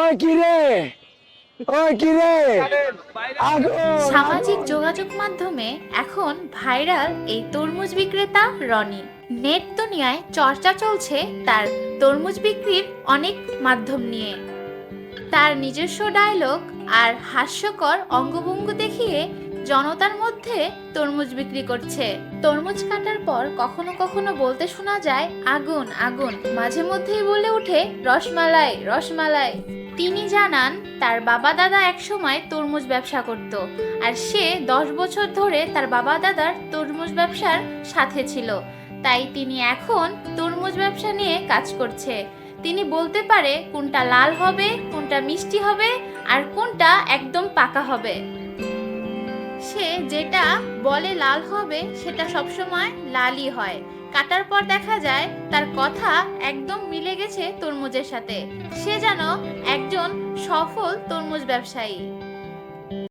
ওই কি রে, ওই কি রে, আগুন সামাজিক আগুন। যোগাযোগ মাধ্যমে এখন ভাইরাল এই তরমুজ বিক্রেতা রনি। নেট দুনিয়ায় চর্চা চলছে তার তরমুজ বিক্রির অনেক মাধ্যম নিয়ে। তার নিজস্ব ডায়লগ আর হাস্যকর অঙ্গভঙ্গি দেখিয়ে জনতার মধ্যে তরমুজ বিক্রি করছে। তরমুজ কাটার পর কখনো কখনো বলতে শোনা যায় আগুন আগুন, মাঝে মধ্যেই বলে ওঠে রসমালাই রসমালাই। তিনি জানান তার বাবা দাদা একসময় তরমুজ ব্যবসা করত, আর সে 10 বছর ধরে তার বাবা দাদার তরমুজ ব্যবসার সাথে ছিল। তাই তিনি এখন তরমুজ ব্যবসা নিয়ে কাজ করছে। তিনি বলতে পারে কোনটা লাল হবে, কোনটা মিষ্টি হবে, আর কোনটা একদম পাকা হবে। সে যেটা বলে লাল হবে সেটা সবসময় লালই হয়। কাটার পর দেখা যায় তার কথা একদম মিলে গেছে তরমুজের সাথে। সে যেন একজন সফল তরমুজ ব্যবসায়ী।